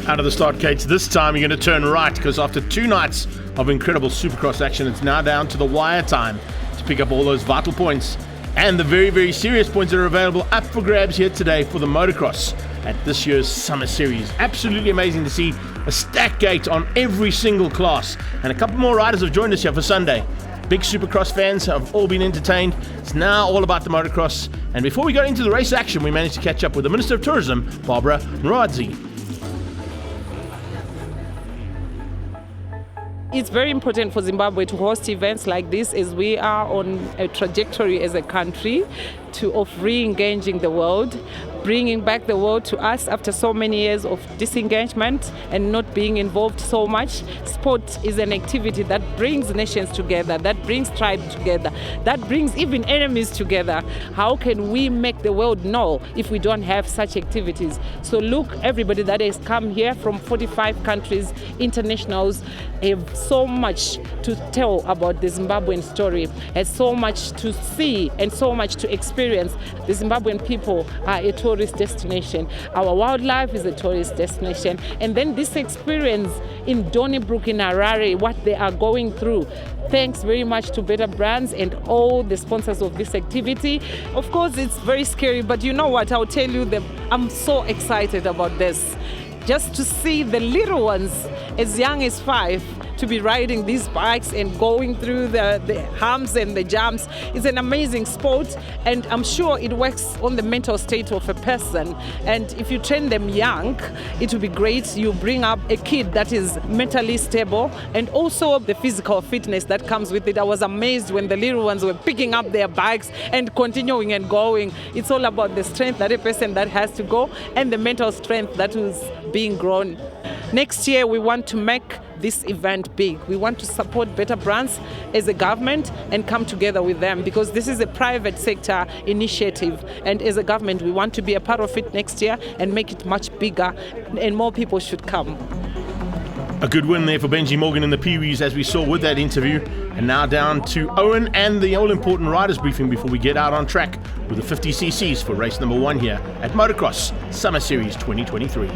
Out of the start gates this time, you're going to turn right, because after 2 nights of incredible Supercross action, it's now down to the wire time to pick up all those vital points and the very, very serious points that are available up for grabs here today for the Motocross at this year's Summer Series. Absolutely amazing to see a stacked gate on every single class, and a couple more riders have joined us here for Sunday. Big Supercross fans have all been entertained. It's now all about the Motocross, and before we got into the race action, we managed to catch up with the Minister of Tourism, Barbara Nradzi. It's very important for Zimbabwe to host events like this, as we are on a trajectory as a country of re-engaging the world, bringing back the world to us after so many years of disengagement and not being involved so much. Sport is an activity that brings nations together, that brings tribes together, that brings even enemies together. How can we make the world know if we don't have such activities? So look, everybody that has come here from 45 countries, internationals, have so much to tell about the Zimbabwean story, has so much to see and so much to experience. The Zimbabwean people are a tourist destination. Our wildlife is a tourist destination. And then this experience in Donnybrook, in Harare, what they are going through. Thanks very much to Betterbrands and all the sponsors of this activity. Of course, it's very scary, but you know what? I'll tell you that I'm so excited about this. Just to see the little ones as young as 5 to be riding these bikes and going through the humps and the jumps is an amazing sport, and I'm sure it works on the mental state of a person. And if you train them young, it will be great. You bring up a kid that is mentally stable, and also the physical fitness that comes with it. I was amazed when the little ones were picking up their bikes and continuing and going. It's all about the strength that a person that has to go and the mental strength that is being grown. Next year, we want to make this event big. We want to support Betterbrands as a government and come together with them, because this is a private sector initiative, and as a government we want to be a part of it next year and make it much bigger, and more people should come. A good win there for Benji Morgan in the Pee-wees, as we saw with that interview. And now down to Owen and the all-important riders briefing before we get out on track with the 50cc's for race number 1 here at Motocross Summer Series 2023.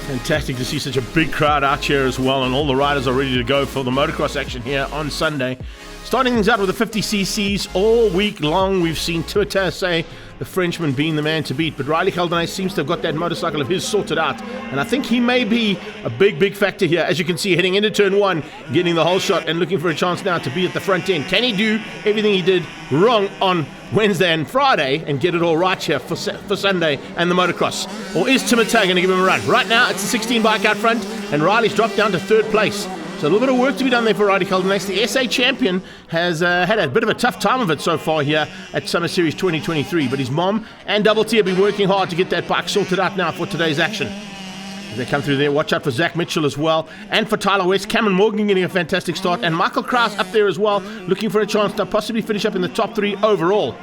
Fantastic to see such a big crowd out here as well, and all the riders are ready to go for the motocross action here on Sunday. Starting things out with the 50cc's all week long, we've seen Tuatase, the Frenchman, being the man to beat, but Riley Caldenay seems to have got that motorcycle of his sorted out, and I think he may be a big factor here. As you can see, heading into turn 1, getting the whole shot and looking for a chance now to be at the front end. Can he do everything he did wrong on Wednesday and Friday and get it all right here for Sunday and the motocross? Or is Timotei going to give him a run? Right now, it's a 16 bike out front, and Riley's dropped down to 3rd place. So a little bit of work to be done there for Riley Caldenay. The SA champion has had a bit of a tough time of it so far here at Summer Series 2023, but his mom and Double T have been working hard to get that bike sorted out now for today's action. As they come through there, watch out for Zach Mitchell as well, and for Tyler West. Cameron Morgan getting a fantastic start, and Michael Krause up there as well, looking for a chance to possibly finish up in the top 3 overall.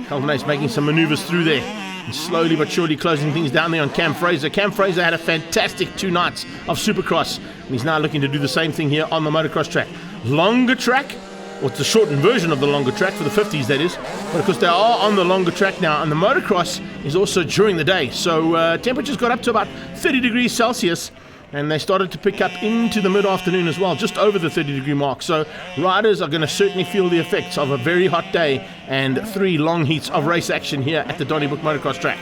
Caldenay's making some maneuvers through there, and slowly but surely closing things down there on Cam Fraser. Cam Fraser had a fantastic 2 nights of Supercross, and he's now looking to do the same thing here on the motocross track. Longer track, or it's a shortened version of the longer track for the 50s, that is. But of course, they are on the longer track now, and the motocross is also during the day. So temperatures got up to about 30 degrees Celsius, and they started to pick up into the mid-afternoon as well, just over the 30-degree mark. So riders are going to certainly feel the effects of a very hot day and 3 long heats of race action here at the Donnybrook motocross track.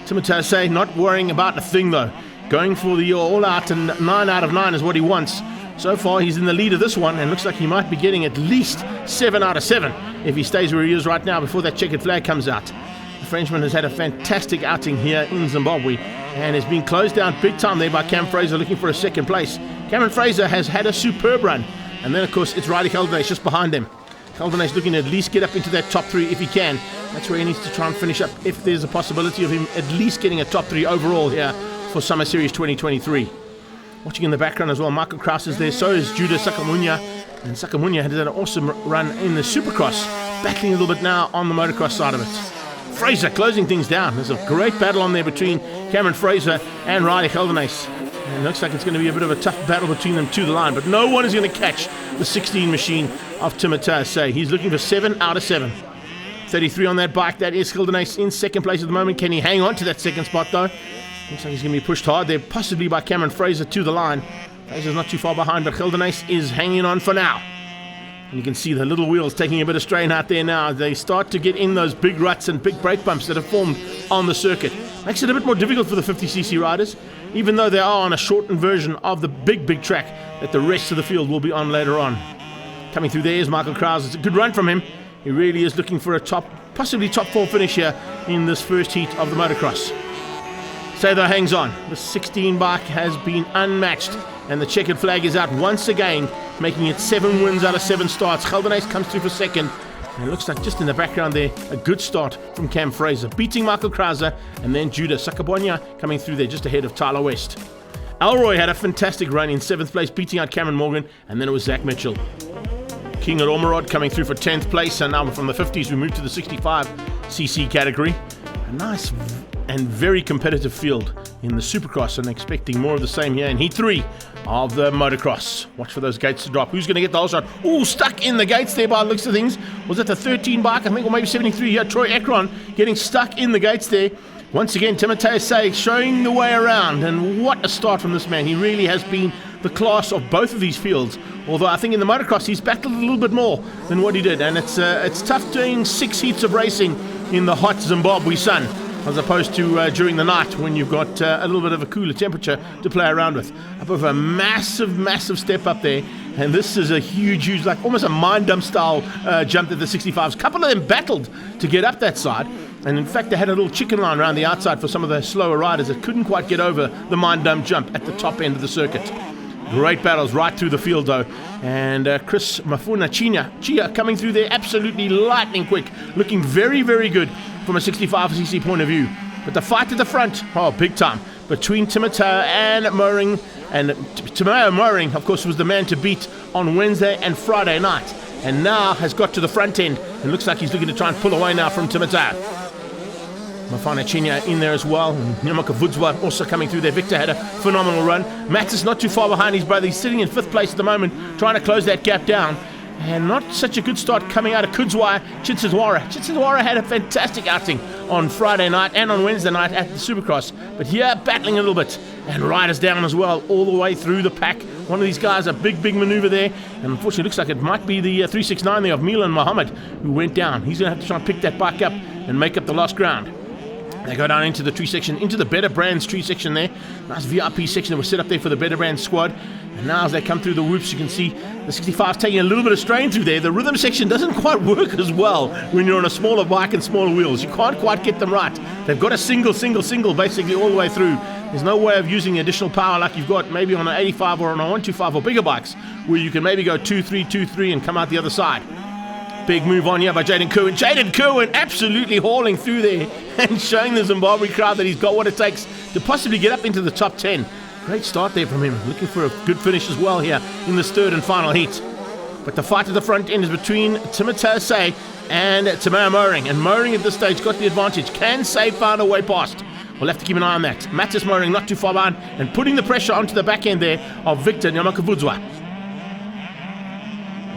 Timotei not worrying about a thing though, going for the all-out, and 9 out of 9 is what he wants. So far he's in the lead of this one, and looks like he might be getting at least 7 out of 7 if he stays where he is right now before that checkered flag comes out. The Frenchman has had a fantastic outing here in Zimbabwe and has been closed down big time there by Cam Fraser, looking for a 2nd place. Cameron Fraser has had a superb run, and then of course it's Riley Caldenay just behind him. Caldenay's looking to at least get up into that top 3 if he can. That's where he needs to try and finish up, if there's a possibility of him at least getting a top 3 overall here for Summer Series 2023. Watching in the background as well, Michael Krause is there, so is Judah Sakamunya, and Sakamunya had an awesome run in the Supercross, battling a little bit now on the motocross side of it. Fraser closing things down. There's a great battle on there between Cameron Fraser and Riley Caldenay. And it looks like it's going to be a bit of a tough battle between them to the line, but no one is going to catch the 16 machine of Timotase. He's looking for 7 out of 7. 33 on that bike. That is Gildenace in second place at the moment. Can he hang on to that second spot though? Looks like he's going to be pushed hard there, possibly by Cameron Fraser to the line. Fraser's not too far behind, but Gildenace is hanging on for now. And you can see the little wheels taking a bit of strain out there now. They start to get in those big ruts and big brake bumps that have formed on the circuit. Makes it a bit more difficult for the 50cc riders, even though they are on a shortened version of the big track that the rest of the field will be on later on. Coming through there is Michael Krause. It's a good run from him. He really is looking for a possibly top 4 finish here in this first heat of the motocross. Satho hangs on. The 16 bike has been unmatched, and the checkered flag is out once again, making it 7 wins out of 7 starts. Gildenace comes through for second, and it looks like just in the background there, a good start from Cam Fraser, beating Michael Krause, and then Judah Sakabonya coming through there just ahead of Tyler West. Elroy had a fantastic run in 7th place, beating out Cameron Morgan, and then it was Zach Mitchell. King at Ormerod coming through for 10th place, and now from the 50s we move to the 65cc category. A nice and very competitive field in the Supercross, and expecting more of the same here in Heat 3 of the Motocross. Watch for those gates to drop. Who's going to get the whole shot? Oh, stuck in the gates there by the looks of things. Was it the 13 bike, I think, or maybe 73 here? Troy Ekron getting stuck in the gates there. Once again, Timotase showing the way around, and what a start from this man. He really has been the class of both of these fields, although I think in the motocross he's battled a little bit more than what he did, and it's tough doing 6 heats of racing in the hot Zimbabwe sun as opposed to during the night when you've got a little bit of a cooler temperature to play around with. Up of a massive step up there, and this is a huge, like almost a mind dump style jump that the 65s. A couple of them battled to get up that side, and in fact they had a little chicken line around the outside for some of the slower riders that couldn't quite get over the mind dump jump at the top end of the circuit. Great battles right through the field though, and Chris Mafuna Chia coming through there absolutely lightning quick, looking very good from a 65cc point of view. But the fight at the front, big time, between Timoteo and Moring, and Timoteo Moring of course was the man to beat on Wednesday and Friday night, and now has got to the front end and looks like he's looking to try and pull away now from Timoteo. Mafana Chinya in there as well. Nyamaka Vudzwa also coming through there. Victor had a phenomenal run. Matt is not too far behind his brother. He's sitting in 5th place at the moment, trying to close that gap down. And not such a good start coming out of Kudzwai, Chitsizwara. Chitsizwara had a fantastic outing on Friday night and on Wednesday night at the Supercross. But here, battling a little bit. And Riders down as well, all the way through the pack. One of these guys, a big maneuver there. And unfortunately, it looks like it might be the 369 there of Milan Mohammed who went down. He's going to have to try and pick that bike up and make up the lost ground. They go down into the tree section, into the Betterbrands tree section there. Nice VIP section that was set up there for the Betterbrands squad. And now as they come through the whoops, you can see the 65's taking a little bit of strain through there. The rhythm section doesn't quite work as well when you're on a smaller bike and smaller wheels. You can't quite get them right. They've got a single basically all the way through. There's no way of using additional power like you've got maybe on an 85 or on a 125 or bigger bikes, where you can maybe go 2-3, 2-3 and come out the other side. Big move on here by Jaden Kerwin. Jaden Kerwin absolutely hauling through there and showing the Zimbabwe crowd that he's got what it takes to possibly get up into the top 10. Great start there from him. Looking for a good finish as well here in this 3rd and final heat. But the fight at the front end is between Timoteo Say and Tamara Moring. And Moring at this stage got the advantage. Can Say find a way past? We'll have to keep an eye on that. Mattis Moring not too far behind and putting the pressure onto the back end there of Victor Nyamakavudzwa.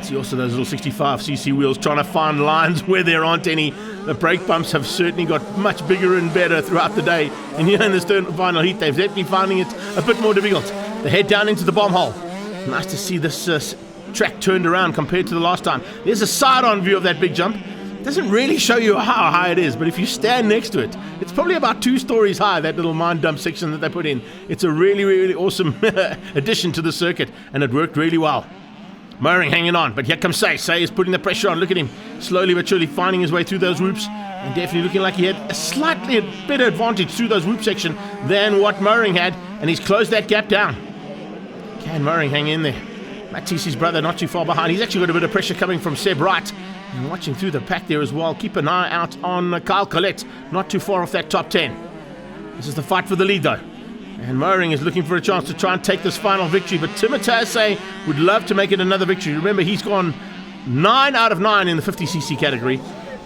See also those little 65cc wheels trying to find lines where there aren't any. The brake bumps have certainly got much bigger and better throughout the day. And here in this 3rd and final heat, they've definitely finding it a bit more difficult. They head down into the bomb hole. Nice to see this track turned around compared to the last time. There's a side-on view of that big jump. It doesn't really show you how high it is, but if you stand next to it, it's probably about 2 stories high, that little mine dump section that they put in. It's a really awesome addition to the circuit, and it worked really well. Moring hanging on, but here comes Say. Say is putting the pressure on. Look at him, slowly but surely finding his way through those whoops, and definitely looking like he had a slightly better advantage through those whoop section than what Moring had, and he's closed that gap down. Can Moring hang in there? Matisse's brother not too far behind. He's actually got a bit of pressure coming from Seb Wright, and watching through the pack there as well. Keep an eye out on Kyle Collette, not too far off that top 10. This is the fight for the lead though. And Moring is looking for a chance to try and take this final victory. But Timotase would love to make it another victory. Remember, he's gone 9 out of 9 in the 50cc category.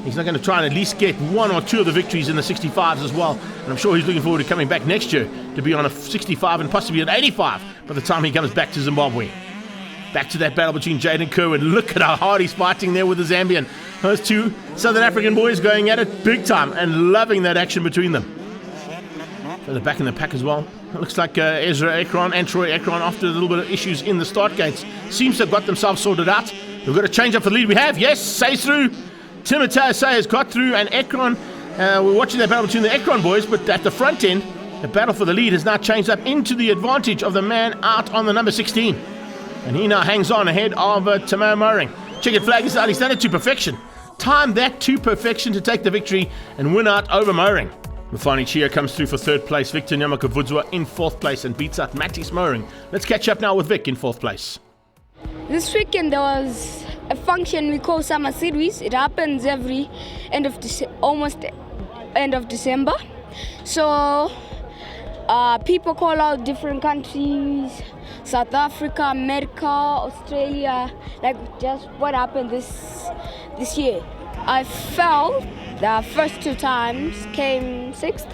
He's not going to try and at least get one or two of the victories in the 65s as well. And I'm sure he's looking forward to coming back next year to be on a 65 and possibly an 85 by the time he comes back to Zimbabwe. Back to that battle between Jaden Kerwin. Look at how hard he's fighting there with the Zambian. Those two Southern African boys going at it big time and loving that action between them. Further back in the pack as well. It looks like Ezra Ekron and Troy Ekron, after a little bit of issues in the start gates, seems to have got themselves sorted out. We've got a change up for the lead. We have, yes, Say's through. Timothy Say has got through, and Ekron, we're watching that battle between the Ekron boys, but at the front end, the battle for the lead has now changed up into the advantage of the man out on the number 16. And he now hangs on ahead of Tamara Moring. Checkered flag is out. He's done it to perfection. Timed that to perfection to take the victory and win out over Moring. Mufani Chia comes through for third place. Victor Nyamakavudzwa in fourth place and beats out Mattis Moring. Let's catch up now with Vic in fourth place. This weekend there was a function we call Summer Series. It happens every almost end of December. So people call out different countries, South Africa, America, Australia, like just what happened this year. I fell the first two times, came sixth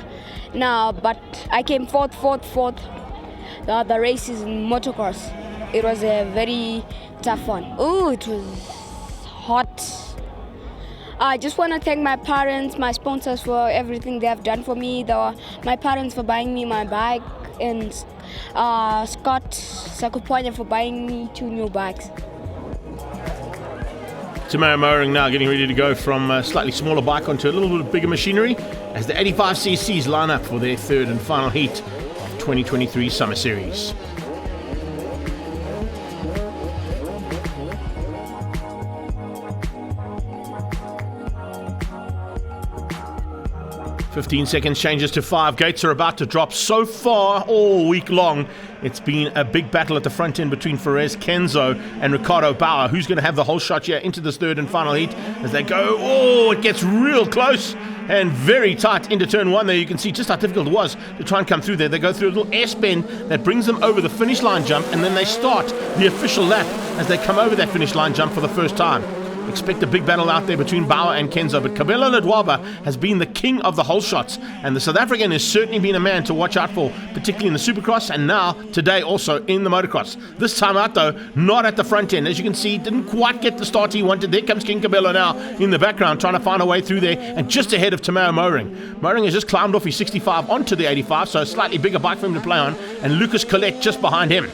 now, but I came fourth. The other races in motocross. It was a very tough one. Oh, it was hot. I just want to thank my parents, my sponsors for everything they have done for me. My parents for buying me my bike, and Scott Sakuponya for buying me 2 new bikes. Tamara Moring now getting ready to go from a slightly smaller bike onto a little bit bigger machinery as the 85cc's line up for their third and final heat of 2023 Summer Series. "15 seconds changes to 5. Gates are about to drop. So far, all week long, it's been a big battle at the front end between Perez Kenzo and Ricardo Bauer. Who's going to have the whole shot here into this third and final heat as they go? Oh, it gets real close and very tight into turn one there. You can see just how difficult it was to try and come through there. They go through a little S-bend that brings them over the finish line jump, and then they start the official lap as they come over that finish line jump for the first time. Expect a big battle out there between Bauer and Kenzo, but Kabelo Ledwaba has been the king of the whole shots, and the South African has certainly been a man to watch out for, particularly in the Supercross and now today also in the Motocross. This time out though, not at the front end. As you can see, didn't quite get the start he wanted. There comes King Kabelo now in the background trying to find a way through there, and just ahead of Tamara Moring. Moring has just climbed off his 65 onto the 85, so a slightly bigger bike for him to play on, and Lucas Collette just behind him.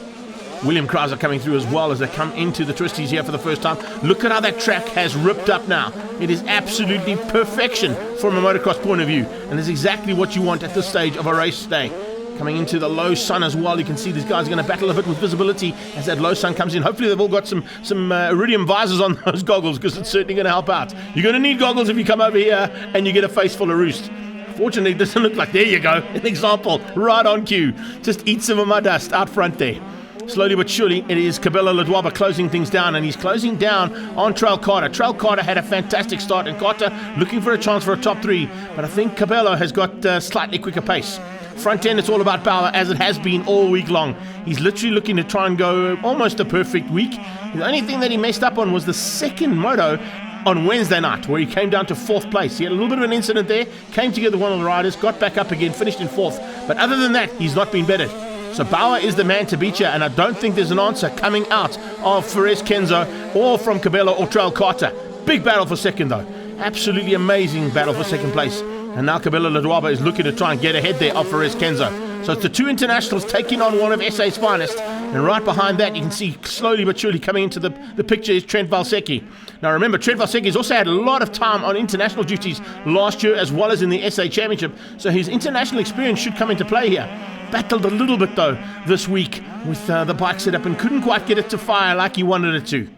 William Krauser coming through as well as they come into the twisties here for the first time. Look at how that track has ripped up now. It is absolutely perfection from a motocross point of view, and it's exactly what you want at this stage of a race day. Coming into the low sun as well, you can see these guys are going to battle a bit with visibility as that low sun comes in. Hopefully they've all got some iridium visors on those goggles, because it's certainly going to help out. You're going to need goggles if you come over here and you get a face full of roost. Fortunately, it doesn't look like, there you go, an example, right on cue. Just eat some of my dust out front there. Slowly but surely, it is Kabelo Ledwaba closing things down, and he's closing down on Trail Carter. Trail Carter had a fantastic start, and Carter looking for a chance for a top 3, but I think Kabelo has got slightly quicker pace. Front end, it's all about Bauer, as it has been all week long. He's literally looking to try and go almost a perfect week. The only thing that he messed up on was the second moto on Wednesday night, where he came down to 4th place. He had a little bit of an incident there, came together with one of the riders, got back up again, finished in 4th. But other than that, he's not been bettered. So Bauer is the man to beat you, and I don't think there's an answer coming out of Perez Kenzo or from Kabelo or Trail Carter. Big battle for second though. Absolutely amazing battle for second place. And now Kabelo Ledwaba is looking to try and get ahead there of Perez Kenzo. So it's the 2 internationals taking on one of SA's finest. And right behind that, you can see slowly but surely coming into the picture is Trent Valsecki. Now remember, Trent Valsecki has also had a lot of time on international duties last year as well as in the SA Championship. So his international experience should come into play here. Battled a little bit though this week with the bike setup and couldn't quite get it to fire like he wanted it to.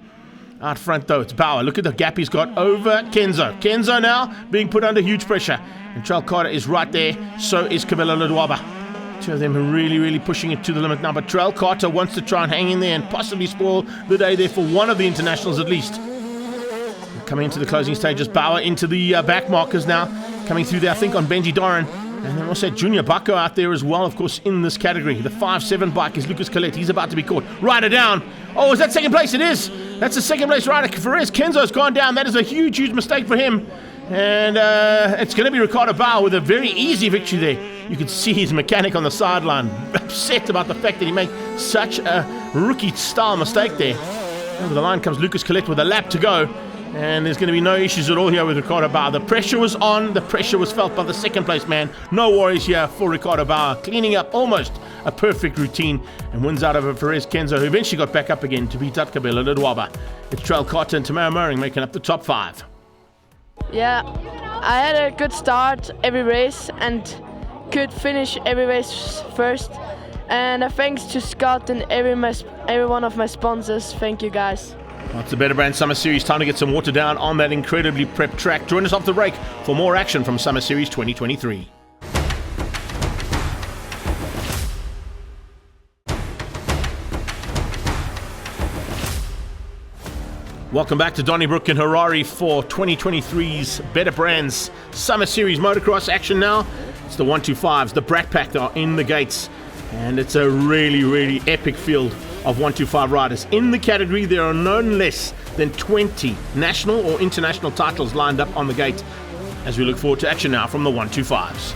Out front though, it's Bauer. Look at the gap he's got over Kenzo. Kenzo now being put under huge pressure. And Trail Carter is right there, so is Kabelo Ledwaba. 2 of them are really pushing it to the limit now, but Trail Carter wants to try and hang in there and possibly spoil the day there for one of the internationals at least. Coming into the closing stages, Bauer into the back markers now. Coming through there, I think, on Benji Doran. And then also Junior Bako out there as well, of course, in this category. The 5-7 bike is Lucas Collette. He's about to be caught. Rider down. Oh, is that second place? It is. That's the second place rider. Perez Kenzo's gone down. That is a huge mistake for him. And it's going to be Ricardo Bauer with a very easy victory there. You can see his mechanic on the sideline upset about the fact that he made such a rookie-style mistake there. Over the line comes Lucas Collette with a lap to go. And there's going to be no issues at all here with Ricardo Bauer. The pressure was on. The pressure was felt by the second place man. No worries here for Ricardo Bauer. Cleaning up almost a perfect routine and wins out over Perez Kenzo, who eventually got back up again to beat Atkabela Ledwaba. It's Trail Carter and Tamara Moring making up the top 5. Yeah, I had a good start every race and could finish every race first. And thanks to Scott and every one of my sponsors. Thank you, guys. Well, it's the Betterbrands Summer Series. Time to get some water down on that incredibly prepped track. Join us off the break for more action from Summer Series 2023. Welcome back to Donnybrook and Harare for 2023's Betterbrands Summer Series motocross action now. It's the 125s, the Brat Pack are in the gates. And it's a really, really epic field of 125 riders. In the category, there are no less than 20 national or international titles lined up on the gate as we look forward to action now from the 125s.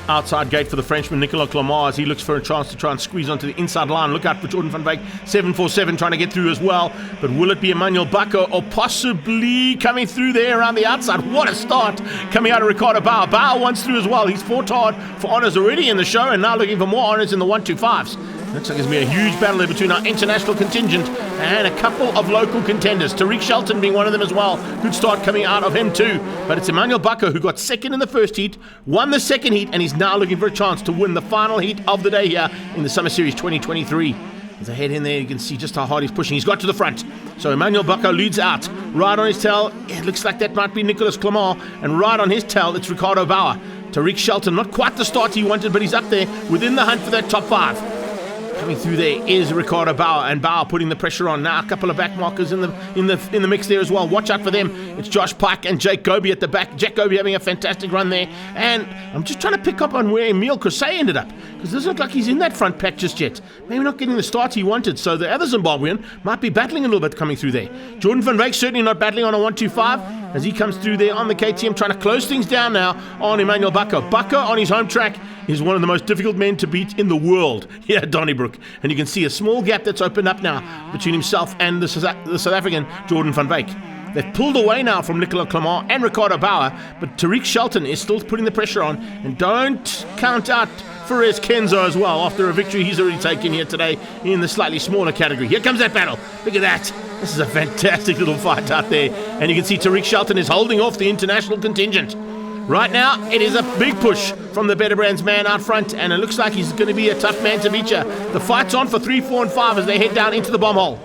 Outside gate for the Frenchman Nicolas Clamart as he looks for a chance to try and squeeze onto the inside line. Look out for Jordan van Wyk, 747 trying to get through as well. But will it be Emmanuel Bacco or possibly coming through there around the outside? What a start coming out of Ricardo Bauer. Bauer wants through as well. He's fought hard for honours already in the show and now looking for more honours in the 125s. Looks like there's going to be a huge battle there between our international contingent and a couple of local contenders. Tariq Shelton being one of them as well. Good start coming out of him too. But it's Emmanuel Bacco who got second in the first heat, won the second heat, and he's now looking for a chance to win the final heat of the day here in the Summer Series 2023. There's a head in there. You can see just how hard he's pushing. He's got to the front. So Emmanuel Bacco leads out. Right on his tail, it looks like that might be Nicolas Clamart. And right on his tail, it's Ricardo Bauer. Tariq Shelton, not quite the start he wanted, but he's up there within the hunt for that top 5. Coming through there is Ricardo Bauer, and Bauer putting the pressure on. Now a couple of back markers in the mix there as well. Watch out for them. It's Josh Pike and Jake Goby at the back. Jack Goby having a fantastic run there. And I'm just trying to pick up on where Emile Crusay ended up, because it doesn't look like he's in that front pack just yet. Maybe not getting the start he wanted, so the other Zimbabwean might be battling a little bit coming through there. Jordan van Wyk certainly not battling on a 125 as he comes through there on the KTM, trying to close things down now on Emmanuel Bacco. Bacco on his home track is one of the most difficult men to beat in the world here at Donnybrook. And you can see a small gap that's opened up now between himself and the South African Jordan van Wyk. They've pulled away now from Nicolas Clamart and Ricardo Bauer, but Tariq Shelton is still putting the pressure on. And don't count out Perez Kenzo as well after a victory he's already taken here today in the slightly smaller category. Here comes that battle. Look at that. This is a fantastic little fight out there. And you can see Tariq Shelton is holding off the international contingent. Right now, it is a big push from the Betterbrands man out front, and it looks like he's going to be a tough man to beat you. The fight's on for 3, 4, and 5 as they head down into the bomb hole.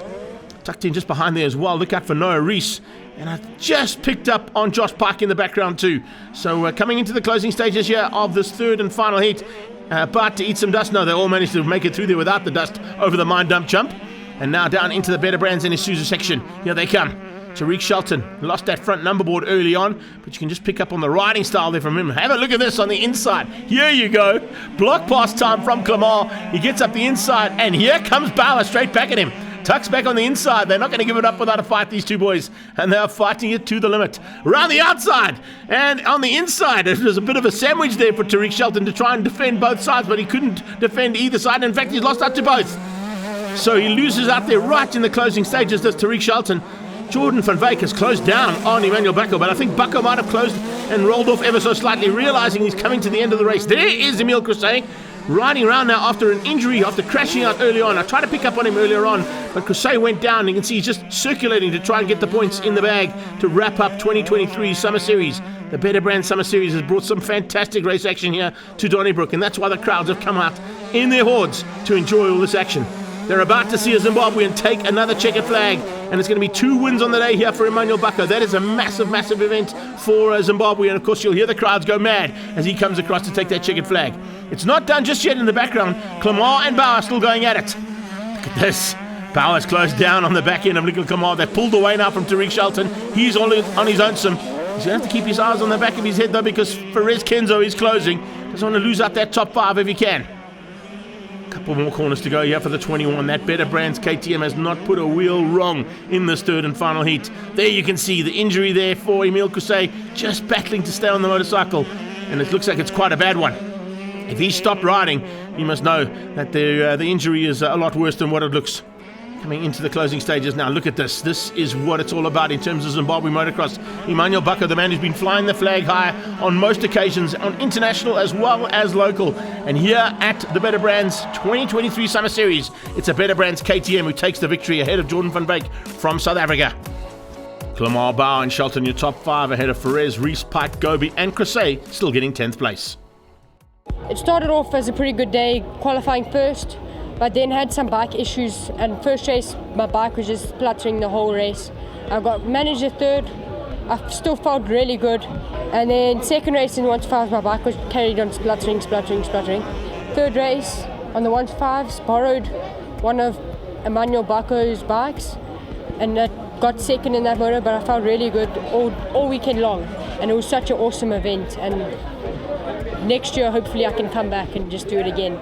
Tucked in just behind there as well. Look out for Noah Reese. And I just picked up on Josh Park in the background too. So coming into the closing stages here of this third and final heat. But to eat some dust. No, they all managed to make it through there without the dust over the mine dump jump. And now down into the Betterbrands and Isuzu section. Here they come. Tariq Shelton lost that front number board early on, but you can just pick up on the riding style there from him. Have a look at this on the inside. Here you go. Block pass time from Clamart. He gets up the inside, and here comes Bauer straight back at him. Tucks back on the inside. They're not going to give it up without a fight, these two boys. And they're fighting it to the limit. Around the outside. And on the inside, it was a bit of a sandwich there for Tariq Shelton to try and defend both sides, but he couldn't defend either side. In fact, he's lost out to both. So he loses out there right in the closing stages, does Tariq Shelton. Jordan van Wyk has closed down on Emmanuel Bacco, but I think Bacco might have closed and rolled off ever so slightly, realizing he's coming to the end of the race. There is Emile Crusay, riding around now after an injury, after crashing out early on. I tried to pick up on him earlier on, but Crusay went down. You can see he's just circulating to try and get the points in the bag to wrap up 2023 Summer Series. The Betterbrands Summer Series has brought some fantastic race action here to Donnybrook, and that's why the crowds have come out in their hordes to enjoy all this action. They're about to see a Zimbabwean take another checkered flag, and it's going to be 2 wins on the day here for Emmanuel Bacco. That is a massive, massive event for Zimbabwe, and of course you'll hear the crowds go mad as he comes across to take that checkered flag. It's not done just yet in the background. Clamart and Bauer still going at it. Look at this. Bauer's closed down on the back end of Nicolas Clamart. They're pulled away now from Tariq Shelton. He's on his own sim. He's going to have to keep his eyes on the back of his head though, because Perez Kenzo is closing. Doesn't want to lose out that top 5 if he can. Couple more corners to go here for the 21. That Betterbrands KTM has not put a wheel wrong in this third and final heat. There you can see the injury there for Emile Cousset, just battling to stay on the motorcycle. And it looks like it's quite a bad one. If he stopped riding, you must know that the injury is a lot worse than what it looks. Coming into the closing stages now, look at this. This is what it's all about in terms of Zimbabwe motocross. Emmanuel Bucko, the man who's been flying the flag high on most occasions, on international as well as local. And here at the Betterbrands 2023 Summer Series, it's a Betterbrands KTM who takes the victory ahead of Jordan van Beek from South Africa. Clemar Bauer and Shelton, your top 5 ahead of Ferez, Rees, Pike, Gobi and Cousset, still getting 10th place. It started off as a pretty good day, qualifying first, but then had some bike issues, and first race my bike was just spluttering the whole race. I managed a third, I still felt really good, and then second race in 125 my bike was carried on spluttering. Third race on the 125s, borrowed one of Emmanuel Bucko's bikes, and I got second in that moto, but I felt really good all weekend long, and it was such an awesome event, and next year hopefully I can come back and just do it again.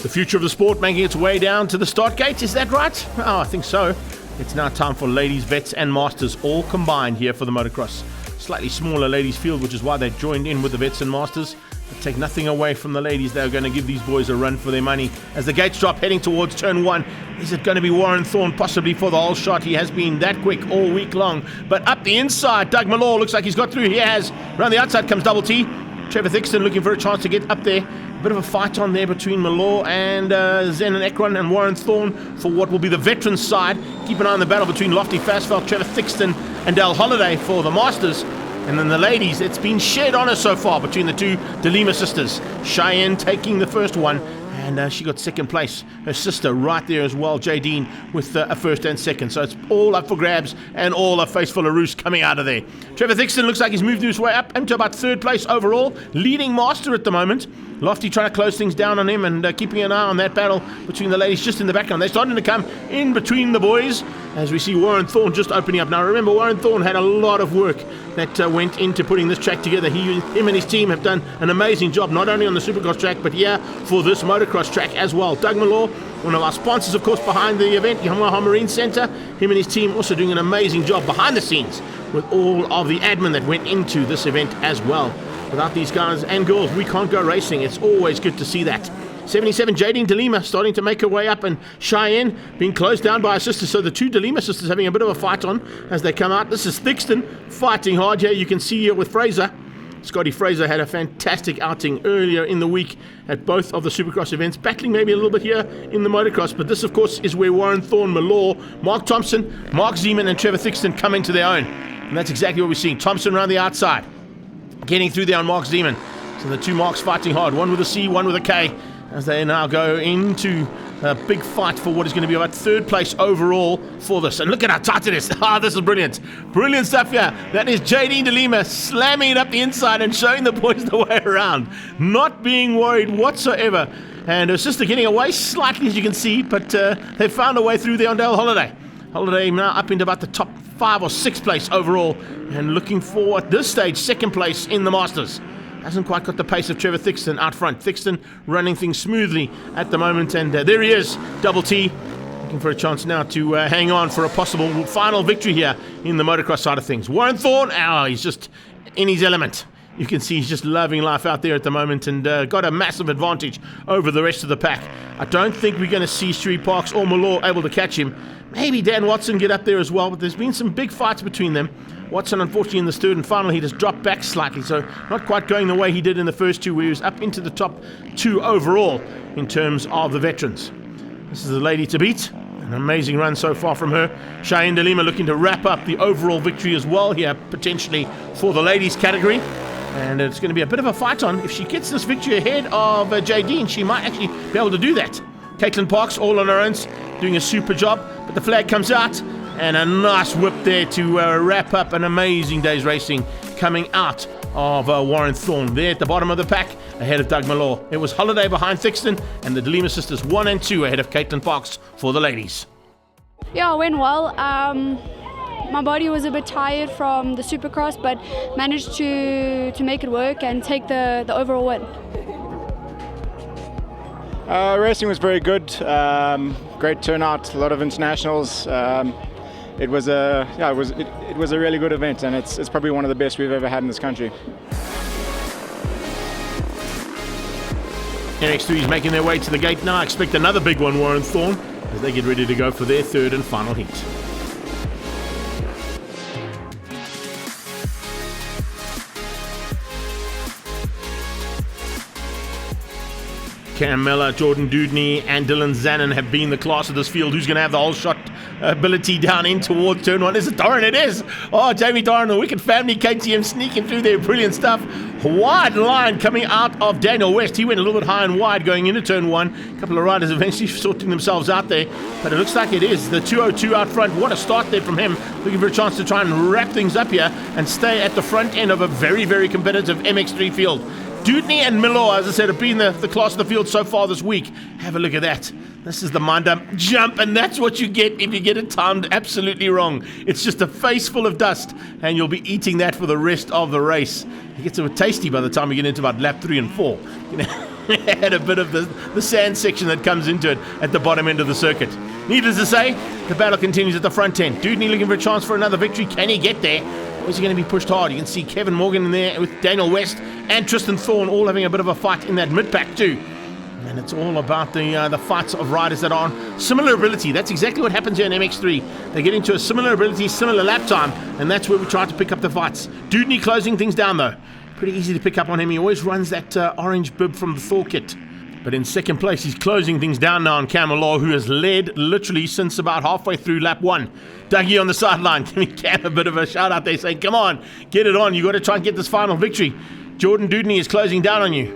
The future of the sport making its way down to the start gate, is that right? Oh, I think so. It's now time for ladies, vets and masters all combined here for the motocross. Slightly smaller ladies field, which is why they've joined in with the vets and masters. But take nothing away from the ladies. They're going to give these boys a run for their money. As the gates drop heading towards turn 1, is it going to be Warren Thorne possibly for the whole shot? He has been that quick all week long. But up the inside, Doug Malloy looks like he's got through. He has. Around the outside comes Double T. Trevor Thixton looking for a chance to get up there. A bit of a fight on there between Malloy and Zen and Ekron and Warren Thorne for what will be the veterans side. Keep an eye on the battle between Lofty Fastfeld, Trevor Thixton and Dale Holiday for the Masters. And then the ladies, it's been shared honour so far between the two De Lima sisters. Cheyenne taking the first one, and she got second place. Her sister right there as well, Jadine, with a first and second. So it's all up for grabs and all a face full of roost coming out of there. Trevor Thixton looks like he's moved his way up into about third place overall, leading master at the moment. Lofty trying to close things down on him and keeping an eye on that battle between the ladies just in the background. They're starting to come in between the boys as we see Warren Thorne just opening up. Now remember, Warren Thorne had a lot of work that went into putting this track together. Him and his team have done an amazing job, not only on the Supercross track, but here for this motocross track as well. Doug Malloy, one of our sponsors, of course, behind the event, Yamaha Marine Centre. Him and his team also doing an amazing job behind the scenes with all of the admin that went into this event as well. Without these guys and girls, we can't go racing. It's always good to see that. 77, Jadine De Lima starting to make her way up, and Cheyenne being closed down by her sister. So the two De Lima sisters having a bit of a fight on as they come out. This is Thixton fighting hard here. You can see here with Fraser. Scotty Fraser had a fantastic outing earlier in the week at both of the Supercross events, battling maybe a little bit here in the motocross. But this, of course, is where Warren Thorne, Malloy, Mark Thompson, Mark Zeman and Trevor Thixton come into their own. And that's exactly what we're seeing. Thompson around the outside, getting through there on Mark Zeman. So the two Marks fighting hard, one with a C, one with a K, as they now go into a big fight for what is going to be about third place overall for this. And look at how tight it is. This is brilliant. Brilliant stuff here. That is Jadine De Lima slamming it up the inside and showing the boys the way around. Not being worried whatsoever. And her sister getting away slightly, as you can see, but they found a way through there on Dale Holiday. Holiday now up into about the top 5 or 6 place overall, and looking for, at this stage, second place in the Masters. Hasn't quite got the pace of Trevor Thixton out front. Thixton running things smoothly at the moment, and there he is, Double T, looking for a chance now to hang on for a possible final victory here in the motocross side of things. Warren Thorne, he's just in his element. You can see he's just loving life out there at the moment, and got a massive advantage over the rest of the pack. I don't think we're going to see Stewie Parks or Malloy able to catch him. Maybe Dan Watson get up there as well, but there's been some big fights between them. Watson, unfortunately, in the third and final heat has dropped back slightly, so not quite going the way he did in the first two, where he was up into the top 2 overall in terms of the veterans. This is the lady to beat. An amazing run so far from her. Cheyenne De Lima looking to wrap up the overall victory as well here, potentially for the ladies category. And it's going to be a bit of a fight on. If she gets this victory ahead of Jadine, she might actually be able to do that. Caitlin Parks, all on her own, doing a super job, but the flag comes out. And a nice whip there to wrap up an amazing day's racing coming out of Warren Thorne there at the bottom of the pack ahead of Doug Malloy. It was Holiday behind Thixton and the De Lima sisters 1 and 2 ahead of Caitlin Parks for the ladies. Yeah, it went well. My body was a bit tired from the Supercross, but managed to make it work and take the overall win. Racing was very good. Great turnout, a lot of internationals. It was a really good event, and it's probably one of the best we've ever had in this country. MX3 is making their way to the gate now. I expect another big one, Warren Thorne, as they get ready to go for their third and final heat. Cam Miller, Jordan Dudney and Dylan Zanin have been the class of this field. Who's going to have the whole shot ability down in towards turn one? Is it Doran? It is. Oh, Jamie Doran, the Wicked Family, KTM sneaking through there. Brilliant stuff. Wide line coming out of Daniel West. He went a little bit high and wide going into turn one. A couple of riders eventually sorting themselves out there. But it looks like it is the 202 out front. What a start there from him. Looking for a chance to try and wrap things up here and stay at the front end of a very, very competitive MX3 field. Dudney and Miller, as I said, have been the class of the field so far this week. Have a look at that. This is the mind-up jump, and that's what you get if you get it timed absolutely wrong. It's just a face full of dust, and you'll be eating that for the rest of the race. It gets a bit tasty by the time you get into about lap 3 and 4. You know, had a bit of the sand section that comes into it at the bottom end of the circuit. Needless to say, the battle continues at the front end. Dudney looking for a chance for another victory. Can he get there? Or is he going to be pushed hard? You can see Kevin Morgan in there with Daniel West and Tristan Thorne all having a bit of a fight in that mid-pack too. And it's all about the fights of riders that are on similar ability. That's exactly what happens here in MX3. They get into a similar ability, similar lap time, and that's where we try to pick up the fights. Dudney closing things down though. Pretty easy to pick up on him. He always runs that orange bib from the Thor kit. But in second place, he's closing things down now on Camelot, who has led literally since about halfway through lap 1. Dougie on the sideline, giving Cam a bit of a shout out there, saying, come on, get it on. You got to try and get this final victory. Jordan Dudney is closing down on you.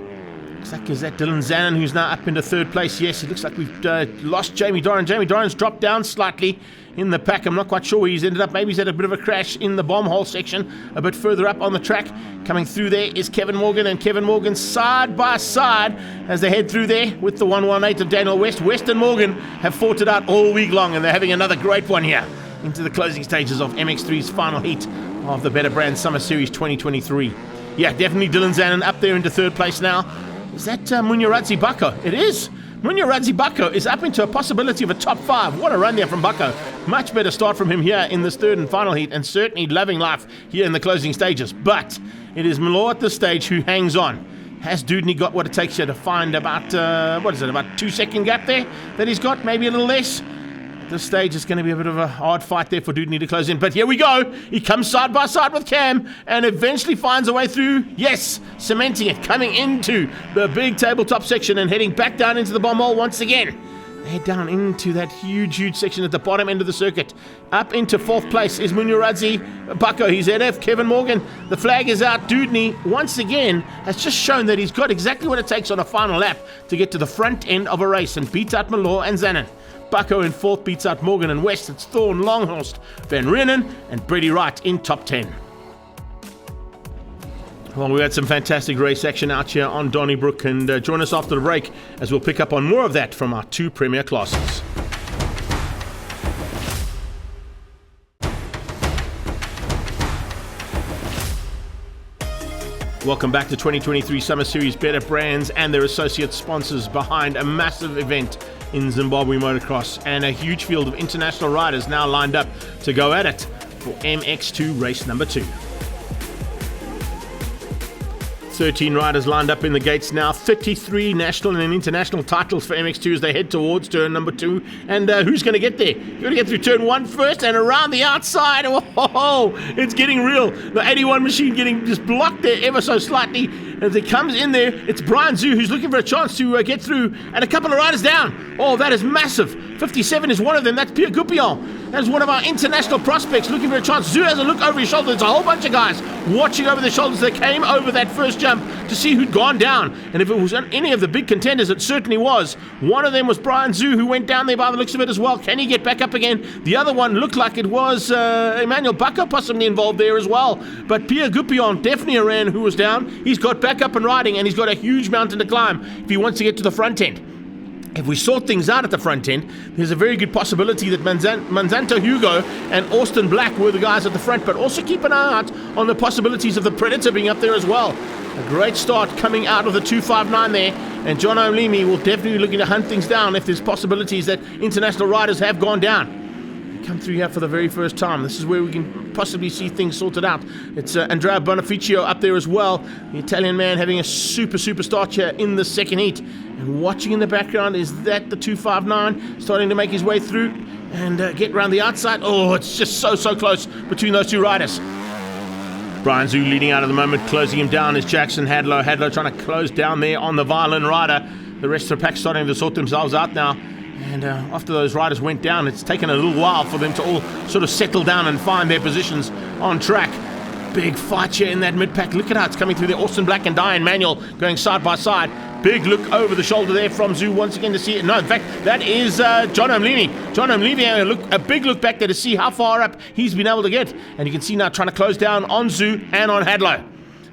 Looks like is that Dylan Zanin, who's now up into third place. Yes, it looks like we've lost Jamie Doran. Jamie Doran's dropped down slightly in the pack. I'm not quite sure where he's ended up. Maybe he's had a bit of a crash in the bomb hole section a bit further up on the track. Coming through there is Kevin Morgan, and Kevin Morgan side by side as they head through there with the 118 of Daniel West. West and Morgan have fought it out all week long, and they're having another great one here into the closing stages of MX3's final heat of the Betterbrands Summer Series 2023. Yeah, definitely Dylan Zanin up there into third place now. Is that Munyaradzi Bako? It is. Munyaradzi Bako is up into a possibility of a top 5. What a run there from Bako. Much better start from him here in this third and final heat, and certainly loving life here in the closing stages. But it is Milo at this stage who hangs on. Has Dudney got what it takes here to find about, about 2 second gap there that he's got? Maybe a little less. At this stage, it's going to be a bit of a hard fight there for Dudney to close in. But here we go. He comes side by side with Cam and eventually finds a way through. Yes, cementing it, coming into the big tabletop section and heading back down into the bomb hole once again. They head down into that huge section at the bottom end of the circuit. Up into fourth place is Munyaradzi Bako. He's ZF. Kevin Morgan, the flag is out. Dudney, once again, has just shown that he's got exactly what it takes on a final lap to get to the front end of a race and beats out Malor and Zanin. Bako in fourth beats out Morgan and West. It's Thorne, Longhorst, Van Reenen and Brady Wright in top 10. Well, we had some fantastic race action out here on Donnybrook, and join us after the break as we'll pick up on more of that from our 2 premier classes. Welcome back to 2023 Summer Series Betterbrands and their associate sponsors behind a massive event in Zimbabwe Motocross, and a huge field of international riders now lined up to go at it for MX2 race number 2. 13 riders lined up in the gates now. 33 national and international titles for MX2 as they head towards turn number 2. And who's going to get there? You're going to get through turn 1 first and around the outside. Oh, it's getting real. The 81 machine getting just blocked there ever so slightly. As it comes in there, it's Brian Zhu who's looking for a chance to get through, and a couple of riders down. Oh, that is massive. 57 is one of them. That's Pierre Goupion. That's one of our international prospects looking for a chance. Zhu has a look over his shoulder. There's a whole bunch of guys watching over their shoulders. They came over that first jump to see who'd gone down. And if it was any of the big contenders, it certainly was. One of them was Brian Zhu, who went down there by the looks of it as well. Can he get back up again? The other one looked like it was Emmanuel Bako possibly involved there as well. But Pierre Goupion, definitely a ran who was down. He's got back up and riding, and he's got a huge mountain to climb if he wants to get to the front end. if we sort things out at the front end, there's a very good possibility that Manzanto Hugo and Austin Black were the guys at the front, but also keep an eye out on the possibilities of the Predator being up there as well. A great start coming out of the 259 there, and John O'Leamy will definitely be looking to hunt things down if there's possibilities that international riders have gone down. Come through here for the very first time. This is where we can possibly see things sorted out. It's Andrea Bonificio up there as well, the Italian man having a super start here in the second heat. And watching in the background is that the 259 starting to make his way through and get around the outside. Oh, it's just so close between those two riders. Brian Zhu leading out at the moment, closing him down is Jackson Hadlow. Hadlow trying to close down there on the violin rider. The rest of the pack starting to sort themselves out now. And after those riders went down, it's taken a little while for them to all sort of settle down and find their positions on track. Big fight here in that mid-pack. Look at how it's coming through there. Austin Black and Diane Manuel going side by side. Big look over the shoulder there from Zhu once again to see it. No, in fact, that is John O'Leamy. John O'Leamy having a big look back there to see how far up he's been able to get. And you can see now trying to close down on Zhu and on Hadlow.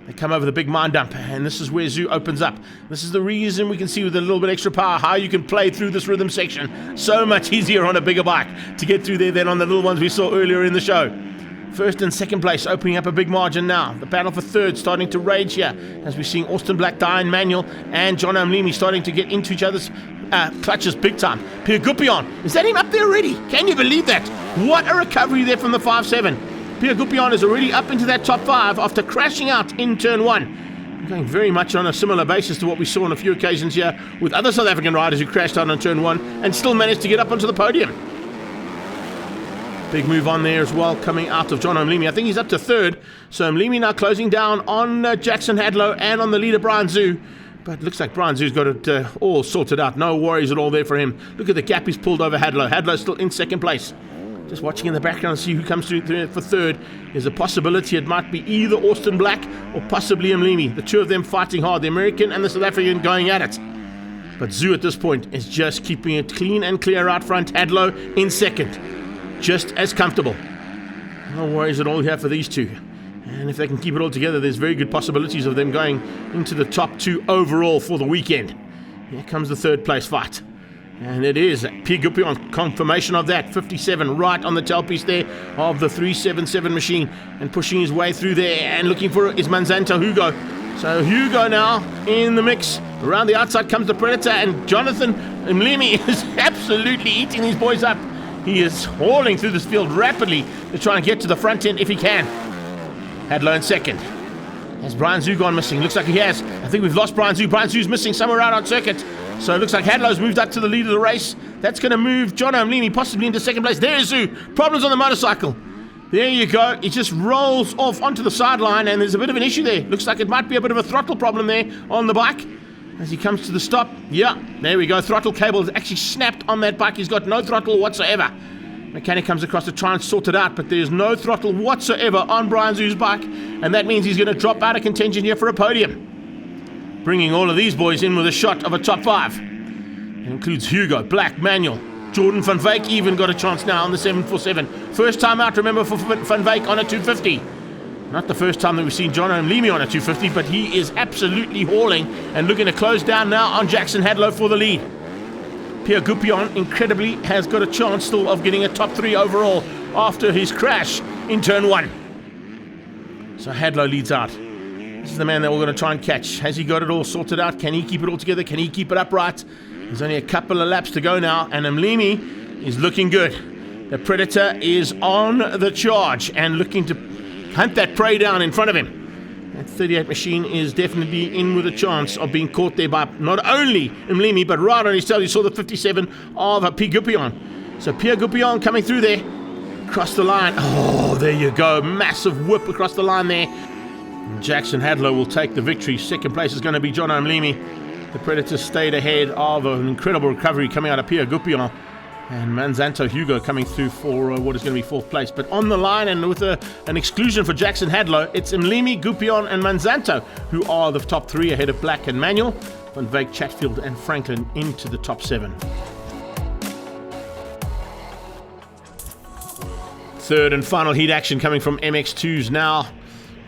They come over the big mine dump, and this is where Zhu opens up. This is the reason we can see with a little bit extra power how you can play through this rhythm section. So much easier on a bigger bike to get through there than on the little ones we saw earlier in the show. First and second place opening up a big margin now. The battle for third starting to rage here as we're seeing Austin Black, Diane Manuel, and John O'Leamy starting to get into each other's clutches big time. Pierre Goupion, is that him up there already? Can you believe that? What a recovery there from the 5-7. Pierre Goupion is already up into that top 5 after crashing out in turn 1. Going very much on a similar basis to what we saw on a few occasions here with other South African riders who crashed out on turn 1 and still managed to get up onto the podium. Big move on there as well coming out of John O'Leamy. I think he's up to third. So O'Leamy now closing down on Jackson Hadlow and on the leader Brian Zhu. But it looks like Brian Zhu's got it all sorted out. No worries at all there for him. Look at the gap he's pulled over Hadlow. Hadlow's still in second place. Just watching in the background to see who comes through for third. There's a possibility it might be either Austin Black or possibly O'Leamy. The two of them fighting hard. The American and the South African going at it. But Zhu at this point is just keeping it clean and clear out front. Hadlow in second. Just as comfortable. No worries at all here for these two. And if they can keep it all together, there's very good possibilities of them going into the top 2 overall for the weekend. Here comes the third place fight. And it is Pierre Goupion, confirmation of that. 57 right on the tailpiece there of the 377 machine. And pushing his way through there and looking for it is Manzanto Hugo. So Hugo now in the mix. Around the outside comes the Predator, and Jonathan Mlimi is absolutely eating these boys up. He is hauling through this field rapidly to try and get to the front end if he can. Hadlow in second. Has Brian Zhu gone missing? Looks like he has. I think we've lost Brian Zhu. Brian Zhu's missing somewhere out on circuit. So it looks like Hadlow's moved up to the lead of the race. That's going to move John O'Leamy possibly into second place. There's Zhu. Problems on the motorcycle. There you go. He just rolls off onto the sideline, and there's a bit of an issue there. Looks like it might be a bit of a throttle problem there on the bike. As he comes to the stop, yeah, there we go. Throttle cable is actually snapped on that bike. He's got no throttle whatsoever. Mechanic comes across to try and sort it out, but there's no throttle whatsoever on Brian Zhu's bike, and that means he's going to drop out of contention here for a podium. Bringing all of these boys in with a shot of a top 5. It includes Hugo, Black, Manuel, Jordan van Wyk even got a chance now on the 747. First time out, remember, for van Wyk on a 250. Not the first time that we've seen John O'Leamy on a 250, but he is absolutely hauling and looking to close down now on Jackson Hadlow for the lead. Pierre Goupion, incredibly, has got a chance still of getting a top 3 overall after his crash in turn 1. So Hadlow leads out. This is the man that we're going to try and catch. Has he got it all sorted out? Can he keep it all together? Can he keep it upright? There's only a couple of laps to go now, and O'Leamy is looking good. The Predator is on the charge and looking to hunt that prey down in front of him. That 38 machine is definitely in with a chance of being caught there by not only O'Leamy, but right on his tail. You saw the 57 of Pierre Goupion. So Pierre Goupion coming through there. Across the line. Oh, there you go. Massive whip across the line there. And Jackson Hadlow will take the victory. Second place is going to be John O'Leamy. The Predator stayed ahead of an incredible recovery coming out of Pierre Goupion. And Manzanto Hugo coming through for what is going to be 4th place. But on the line, and with an exclusion for Jackson Hadlow, it's O'Leamy, Goupion and Manzanto who are the top 3 ahead of Black and Manuel. Van Wyk, Chatfield and Franklin into the top 7. Third and final heat action coming from MX2s now.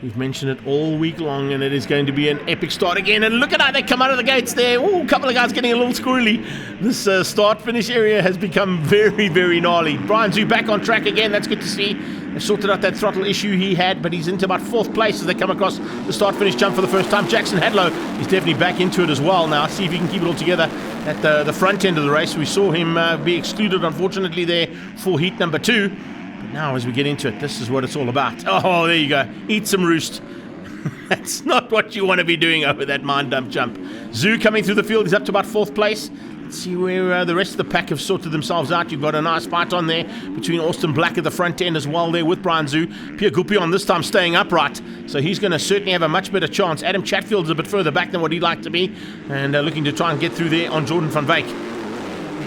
We've mentioned it all week long, and it is going to be an epic start again. And look at how they come out of the gates there. Ooh, a couple of guys getting a little squirrely. This start-finish area has become very, very gnarly. Brian Zhu back on track again. That's good to see. They've sorted out that throttle issue he had, but he's into about 4th place as they come across the start-finish jump for the first time. Jackson Hadlow is definitely back into it as well now. See if he can keep it all together at the front end of the race. We saw him be excluded, unfortunately, there for heat number 2. But now as we get into it, this is what it's all about. Oh, there you go. Eat some roost. That's not what you want to be doing over that mine dump jump. Zhu coming through the field. He's up to about 4th place. Let's see where the rest of the pack have sorted themselves out. You've got a nice fight on there between Austin Black at the front end as well there with Brian Zhu. Pierre Goupion this time staying upright, so he's going to certainly have a much better chance. Adam Chatfield's a bit further back than what he'd like to be, and looking to try and get through there on Jordan van Wyk.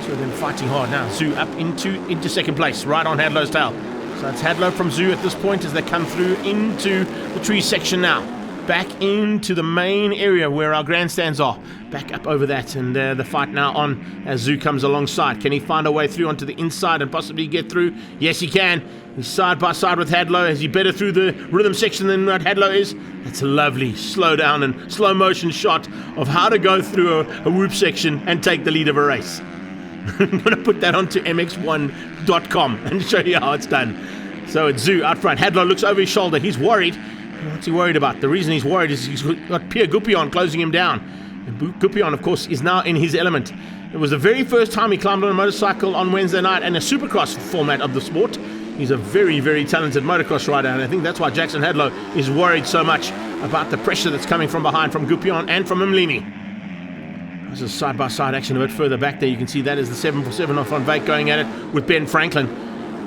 So they're fighting hard now. Zhu up into 2nd place, right on Hadlow's tail. So it's Hadlow from Zhu at this point as they come through into the tree section now. Back into the main area where our grandstands are. Back up over that, and the fight now on as Zhu comes alongside. Can he find a way through onto the inside and possibly get through? Yes, he can. He's side by side with Hadlow. Is he better through the rhythm section than what Hadlow is? That's a lovely slow down and slow motion shot of how to go through a whoop section and take the lead of a race. I'm going to put that onto mx1.com and show you how it's done. So it's Zhu out front. Hadlow looks over his shoulder. He's worried. What's he worried about? The reason he's worried is he's got Pierre Goupion closing him down. And Goupion, of course, is now in his element. It was the very first time he climbed on a motorcycle on Wednesday night in a supercross format of the sport. He's a very, very talented motocross rider, and I think that's why Jackson Hadlow is worried so much about the pressure that's coming from behind from Goupion and from Mlimi. There's a side-by-side action a bit further back there. You can see that is the 747 of Van Wyk going at it with Ben Franklin.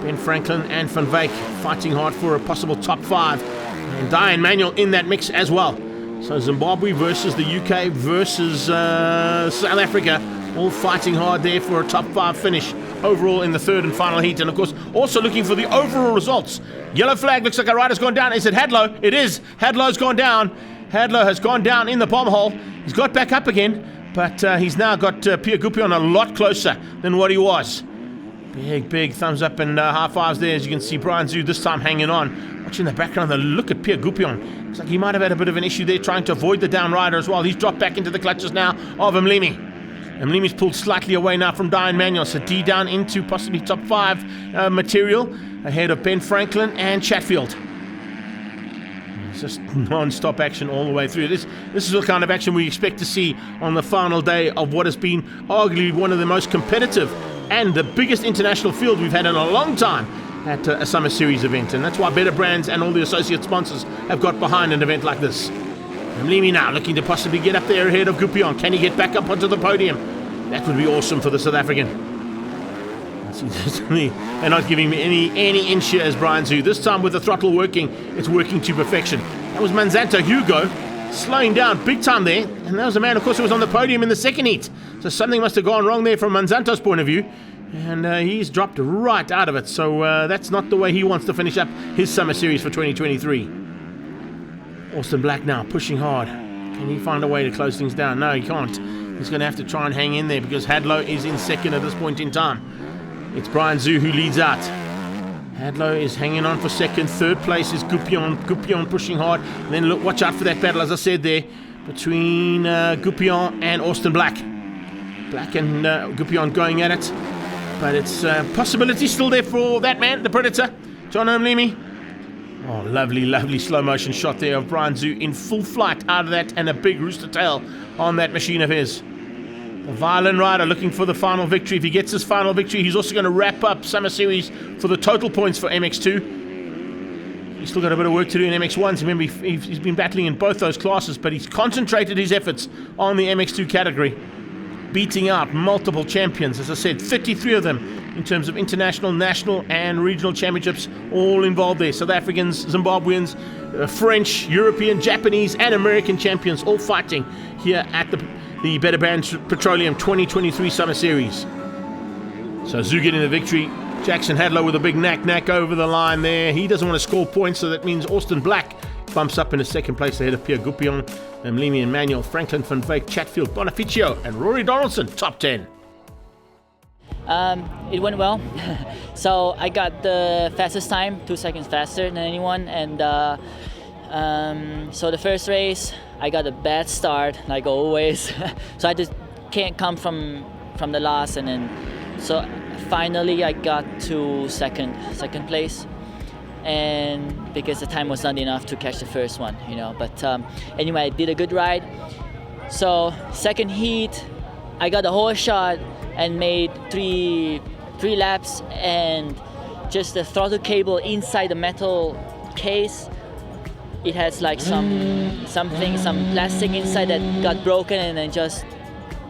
Ben Franklin and Van Wyk fighting hard for a possible top 5. And Diane Manuel in that mix as well. So Zimbabwe versus the UK versus South Africa, all fighting hard there for a top 5 finish overall in the 3rd and final heat. And of course, also looking for the overall results. Yellow flag, looks like a rider's gone down. Is it Hadlow? It is. Hadlow's gone down. Hadlow has gone down in the bomb hole. He's got back up again, but he's now got Pierre Goupion a lot closer than what he was. Big thumbs up and high fives there as you can see Brian Zhu this time hanging on. Watching the background, the look at Pierre Goupion. Looks like he might have had a bit of an issue there trying to avoid the down rider as well. He's dropped back into the clutches now of Mlimi. Mlimi's pulled slightly away now from Diane Manuel. So D down into possibly top 5 material ahead of Ben Franklin and Chatfield. It's just non-stop action all the way through. This is the kind of action we expect to see on the final day of what has been arguably one of the most competitive and the biggest international field we've had in a long time at a Summer Series event. And that's why Betterbrands and all the associate sponsors have got behind an event like this. Mlimi now looking to possibly get up there ahead of Goupion. Can he get back up onto the podium? That would be awesome for the South African. They're not giving me any inch here as Brian Zhu. This time with the throttle working, it's working to perfection. That was Manzanto Hugo slowing down big time there. And that was a man, of course, who was on the podium in the 2nd heat. So something must have gone wrong there from Manzanto's point of view. And he's dropped right out of it. So that's not the way he wants to finish up his Summer Series for 2023. Austin Black now pushing hard. Can he find a way to close things down? No, he can't. He's going to have to try and hang in there because Hadlow is in 2nd at this point in time. It's Brian Zhu who leads out. Hadlow is hanging on for 2nd. 3rd place is Goupion. Goupion pushing hard. And then look, watch out for that battle, as I said there, between Goupion and Austin Black. Black and Goupion going at it. But it's possibility still there for that man, the Predator, John Mlimi. Oh, lovely slow motion shot there of Brian Zhu in full flight out of that, and a big rooster tail on that machine of his. The violin rider looking for the final victory. If he gets his final victory, he's also going to wrap up Summer Series for the total points for MX2. He's still got a bit of work to do in MX1. Remember, he's been battling in both those classes, but he's concentrated his efforts on the MX2 category, beating out multiple champions. As I said, 33 of them in terms of international, national, and regional championships, all involved there. South Africans, Zimbabweans, French, European, Japanese, and American champions, all fighting here at the Betterbrands Petroleum 2023 Summer Series. So Zhu getting the victory. Jackson Hadlow with a big knack over the line there. He doesn't want to score points, so that means Austin Black bumps up into 2nd place ahead of Pierre Goupion, Mlimi and Manuel, Franklin, Van Wyk, Chatfield, Bonificio, and Rory Donaldson, top 10. It went well. So I got the fastest time, 2 seconds faster than anyone, and So the first race, I got a bad start, like always. So I just can't come from the last, and then so finally I got to second place, and because the time was not enough to catch the first one, you know. But anyway, I did a good ride. So second heat, I got a whole shot and made three laps, and just the throttle cable inside the metal case, it has like some plastic inside that got broken and then just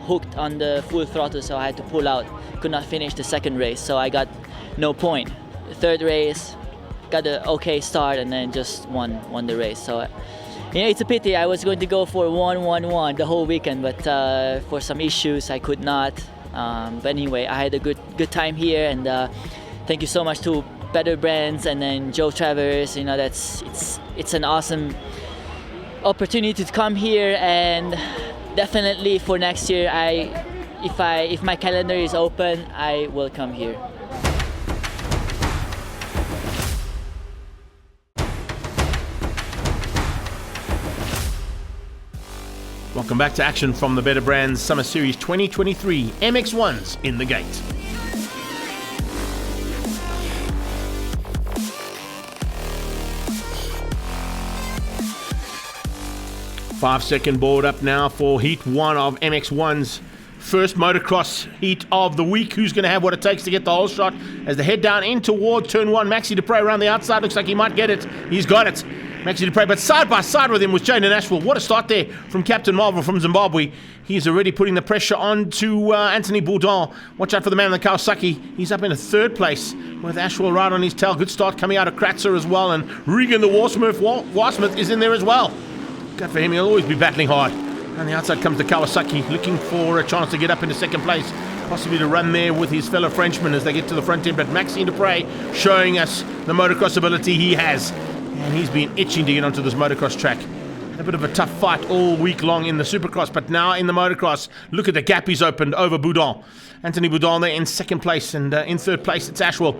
hooked on the full throttle, so I had to pull out. Could not finish the second race, so I got no point. The third race, got an okay start and then just won the race. So you know, it's a pity. I was going to go for 1-1-1 the whole weekend, but for some issues I could not. But anyway, I had a good time here, and thank you so much to Betterbrands and then Joe Travers. You know, it's an awesome opportunity to come here, and definitely for next year, if my calendar is open, I will come here. Welcome back to action from the Betterbrands Summer Series 2023 MX1s in the gate. Five-second board up now for Heat 1 of MX1's first motocross heat of the week. Who's going to have what it takes to get the whole shot as they head down in toward turn 1? Maxi Dupre around the outside. Looks like he might get it. He's got it. Maxi Dupre, but side by side with him was Jaden Ashwell. What a start there from Captain Marvel from Zimbabwe. He's already putting the pressure on to Anthony Bourdon. Watch out for the man in the Kawasaki. He's up in a third place with Ashwell right on his tail. Good start coming out of Kratzer as well. And Regan the Warsmith is in there as well. Good for him. He'll always be battling hard. On the outside comes the Kawasaki, looking for a chance to get up into second place. Possibly to run there with his fellow Frenchman as they get to the front end. But Maxime Dupre showing us the motocross ability he has. And he's been itching to get onto this motocross track. Had a bit of a tough fight all week long in the Supercross, but now in the motocross, look at the gap he's opened over Bourdon. Anthony Bourdon there in second place, and in third place it's Ashwell.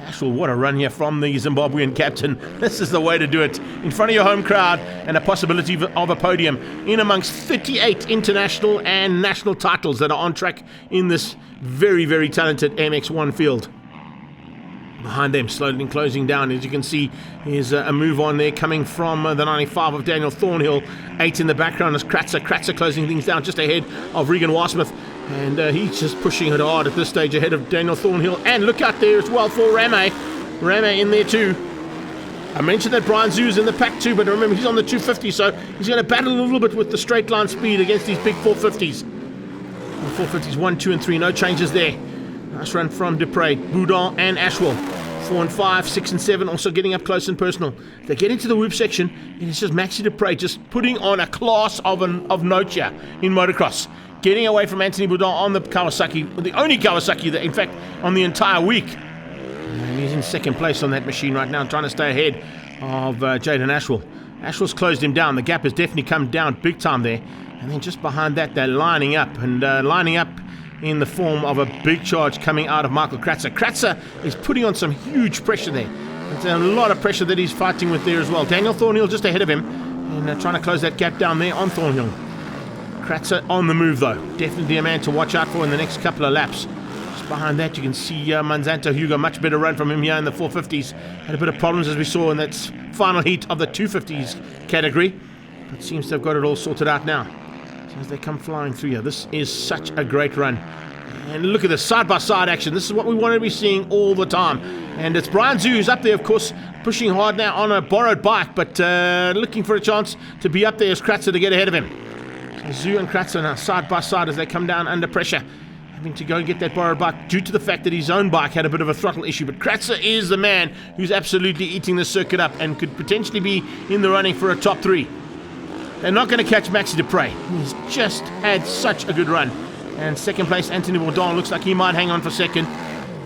Ashwell, what a run here from the Zimbabwean captain. This is the way to do it. In front of your home crowd and a possibility of a podium in amongst 38 international and national titles that are on track in this very, very talented MX1 field. Behind them, slowly closing down. As you can see, here's a move on there coming from the 95 of Daniel Thornhill. 8 in the background is Kratzer. Kratzer closing things down just ahead of Regan Warsmith. And he's just pushing it hard at this stage ahead of Daniel Thornhill. And look out there as well for Rame. Rame in there too. I mentioned that Brian Zoo's in the pack too, but remember he's on the 250, so he's going to battle a little bit with the straight line speed against these big 450s. The 450s 1, 2 and 3, no changes there. Nice run from Dupre, Bourdon and Ashwell. 4 and 5, 6 and 7, also getting up close and personal. They get into the whoop section, and it's just Maxi Dupre just putting on a class of note here in motocross. Getting away from Anthony Bourdon on the Kawasaki, the only Kawasaki that, in fact, on the entire week. And he's in second place on that machine right now, trying to stay ahead of Jaden Ashwell. Ashwell's closed him down. The gap has definitely come down big time there. And then just behind that, they're lining up, and lining up in the form of a big charge coming out of Michael Kratzer. Kratzer is putting on some huge pressure there. It's a lot of pressure that he's fighting with there as well. Daniel Thornhill just ahead of him and trying to close that gap down there on Thornhill. Kratzer on the move though. Definitely a man to watch out for in the next couple of laps. Just behind that you can see Manzanto Hugo, much better run from him here in the 450s. Had a bit of problems as we saw in that final heat of the 250s category. But seems to have got it all sorted out now. As they come flying through here. This is such a great run. And look at the side-by-side action. This is what we want to be seeing all the time. And it's Brian Zoo who's up there, of course, pushing hard now on a borrowed bike, but looking for a chance to be up there as Kratzer to get ahead of him. So Zoo and Kratzer now side-by-side as they come down under pressure, having to go and get that borrowed bike due to the fact that his own bike had a bit of a throttle issue. But Kratzer is the man who's absolutely eating the circuit up and could potentially be in the running for a top 3. They're not going to catch Maxi Dupre. He's just had such a good run. And second place, Anthony Bourdon looks like he might hang on for second.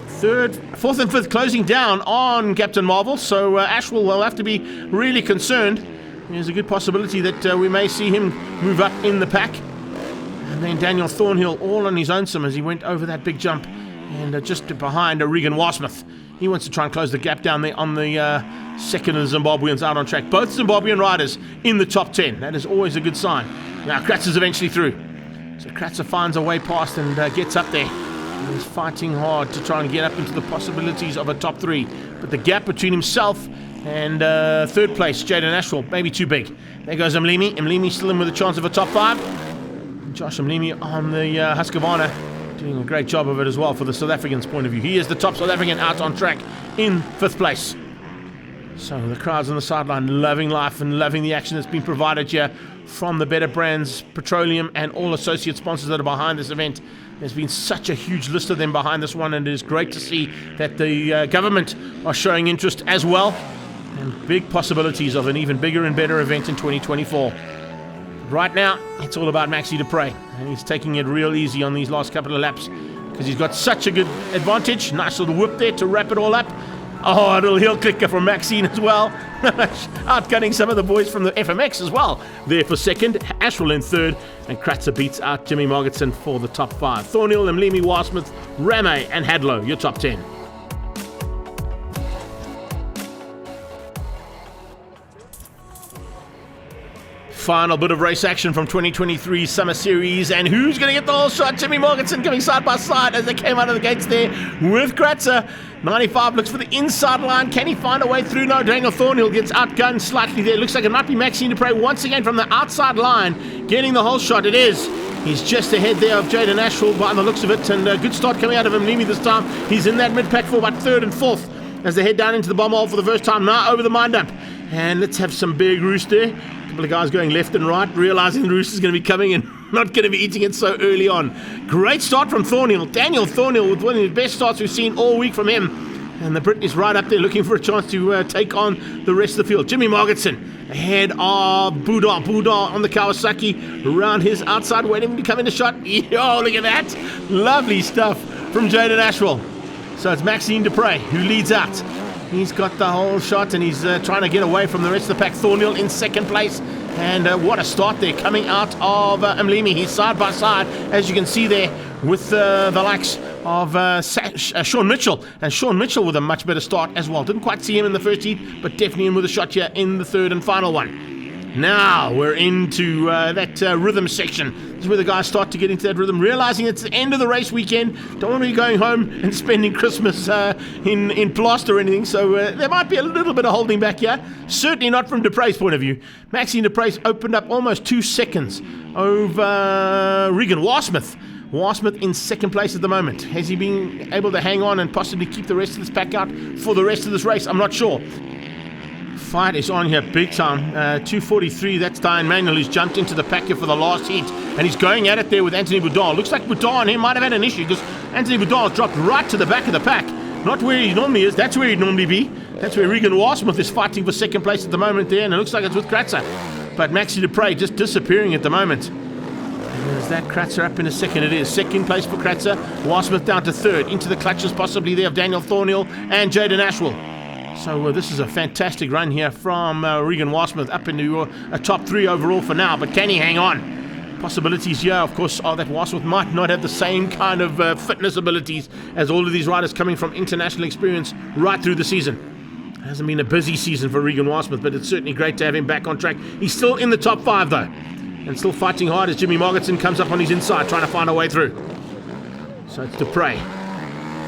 Third, fourth and fifth closing down on Captain Marvel. So Ashwell will have to be really concerned. There's a good possibility that we may see him move up in the pack. And then Daniel Thornhill all on his own some as he went over that big jump. And just behind Regan Warsmith He wants to try and close the gap down there on the second of the Zimbabweans out on track. Both Zimbabwean riders in the top 10. That is always a good sign. Now Kratza's eventually through. So Kratza finds a way past and gets up there. And he's fighting hard to try and get up into the possibilities of a top 3. But the gap between himself and third place, Jaden Ashwell, maybe too big. There goes Mlimi. Mlimi still in with a chance of a top 5. Josh Mlimi on the Husqvarna, doing a great job of it as well for the South Africans' point of view. He is the top South African out on track in 5th place. So the crowds on the sideline loving life and loving the action that's been provided here from the Betterbrands, Petroleum and all associate sponsors that are behind this event. There's been such a huge list of them behind this one, and it is great to see that the government are showing interest as well, and big possibilities of an even bigger and better event in 2024. Right now, it's all about Maxi du Preez, and he's taking it real easy on these last couple of laps because he's got such a good advantage. Nice little whip there to wrap it all up. Oh, a little heel clicker from Maxine as well. Outgunning some of the boys from the FMX as well. There for second, Ashwell in third, and Kratza beats out Jimmy Margetson for the top 5. Thornhill, Mlimi, Warsmith, Rame, and Hadlow, your top 10. Final bit of race action from 2023 Summer Series, and who's going to get the whole shot? Jimmy Morganson coming side by side as they came out of the gates there with Kratza. 95 looks for the inside line. Can he find a way through? No, Daniel Thornhill gets outgunned slightly there. Looks like it might be Maxine du Preez once again from the outside line, getting the whole shot. It is. He's just ahead there of Jaden Ashwell by the looks of it, and a good start coming out of him. Mlimi this time. He's in that mid-pack for about 3rd and 4th as they head down into the bomb hole for the first time now over the mine dump. And let's have some big roost there. A couple of guys going left and right, realizing the roost is going to be coming and not going to be eating it so early on. Great start from Thornhill. Daniel Thornhill with one of the best starts we've seen all week from him. And the Brit is right up there looking for a chance to take on the rest of the field. Jimmy Margetson ahead of Buda. Buda on the Kawasaki around his outside, waiting to come in the shot. Yo, look at that. Lovely stuff from Jaden Ashwell. So it's Maxine du Preez who leads out. He's got the whole shot and he's trying to get away from the rest of the pack. Thornhill in second place. And what a start there coming out of Mlimi. He's side by side, as you can see there, with the likes of Sean Mitchell. And Sean Mitchell with a much better start as well. Didn't quite see him in the first heat, but definitely in with a shot here in the third and final one. Now we're into that rhythm section. This is where the guys start to get into that rhythm, realizing it's the end of the race weekend. Don't want to be going home and spending Christmas in plaster or anything. So there might be a little bit of holding back here. Certainly not from du Preez's point of view. Maxine du Preez opened up almost 2 seconds over Regan Warsmith. Warsmith in second place at the moment. Has he been able to hang on and possibly keep the rest of this pack out for the rest of this race? I'm not sure. Fight is on here big time. 2:43, that's Diane Manuel, who's jumped into the pack here for the last heat, and he's going at it there with Anthony Boudin. Looks like Boudin and him might have had an issue because Anthony Boudin dropped right to the back of the pack. Not where he normally is. That's where he'd normally be. That's where Regan Warsmith is fighting for second place at the moment there, and it looks like it's with Kratza. But Maxi du Preez just disappearing at the moment. And is that Kratza up in a second? It is. Second place for Kratza. Warsmith down to third. Into the clutches possibly there of Daniel Thornhill and Jaden Ashwell. So this is a fantastic run here from Regan Warsmith up into a top 3 overall for now. But can he hang on? Possibilities here, of course, are that Warsmith might not have the same kind of fitness abilities as all of these riders coming from international experience right through the season. It hasn't been a busy season for Regan Warsmith, but it's certainly great to have him back on track. He's still in the top 5 though, and still fighting hard as Jimmy Margetson comes up on his inside trying to find a way through. So it's du Preez.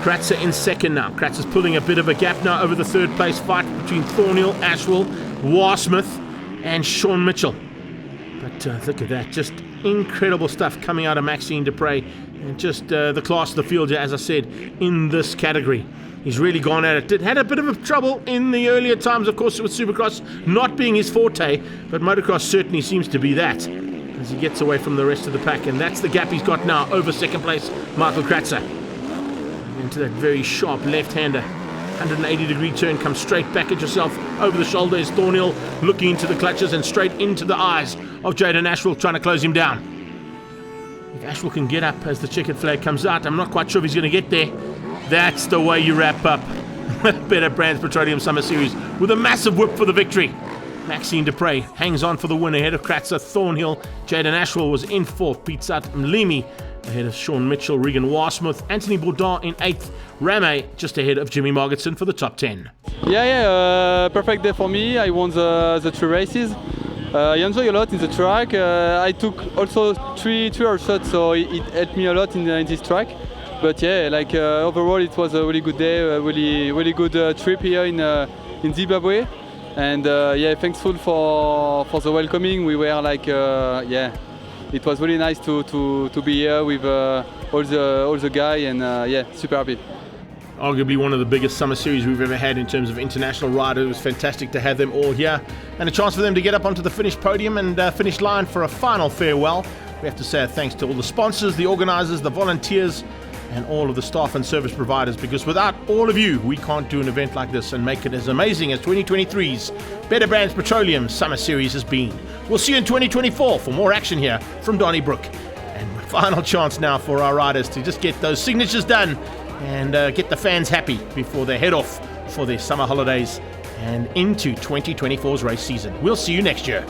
Kratza in second now. Kratza's pulling a bit of a gap now over the third place fight between Thornhill, Ashwell, Warsmith and Sean Mitchell. But look at that, just incredible stuff coming out of Maxine du Preez, and just the class of the field, as I said, in this category. He's really gone at it. Had a bit of trouble in the earlier times, of course, with Supercross not being his forte, but Motocross certainly seems to be that as he gets away from the rest of the pack, and that's the gap he's got now over second place Michael Kratza. Into that very sharp left-hander. 180-degree turn, comes straight back at yourself. Over the shoulder is Thornhill, looking into the clutches and straight into the eyes of Jaden Ashwell, trying to close him down. If Ashwell can get up as the checkered flag comes out, I'm not quite sure if he's going to get there. That's the way you wrap up Betterbrands Petroleum Summer Series with a massive whip for the victory. Maxine du Preez hangs on for the win ahead of Kratza. Thornhill, Jaden Ashwell was in fourth, beats out Mlimi, ahead of Sean Mitchell, Regan Warsmith, Anthony Bourdon in 8th, Rame just ahead of Jimmy Margetson for the top 10. Perfect day for me. I won the 3 races. I enjoy a lot in the track. I took also three hard shots, so it helped me a lot in this track. But overall it was a really good day, a really good trip here in Zimbabwe. And thankful for the welcoming. We were it was really nice to be here with all the guys, and super happy. Arguably one of the biggest summer series we've ever had in terms of international riders. It was fantastic to have them all here, and a chance for them to get up onto the finish podium and finish line for a final farewell. We have to say thanks to all the sponsors, the organisers, the volunteers, and all of the staff and service providers, because without all of you, we can't do an event like this and make it as amazing as 2023's Betterbrands Petroleum Summer Series has been. We'll see you in 2024 for more action here from Donnybrook. And final chance now for our riders to just get those signatures done and get the fans happy before they head off for their summer holidays and into 2024's race season. We'll see you next year.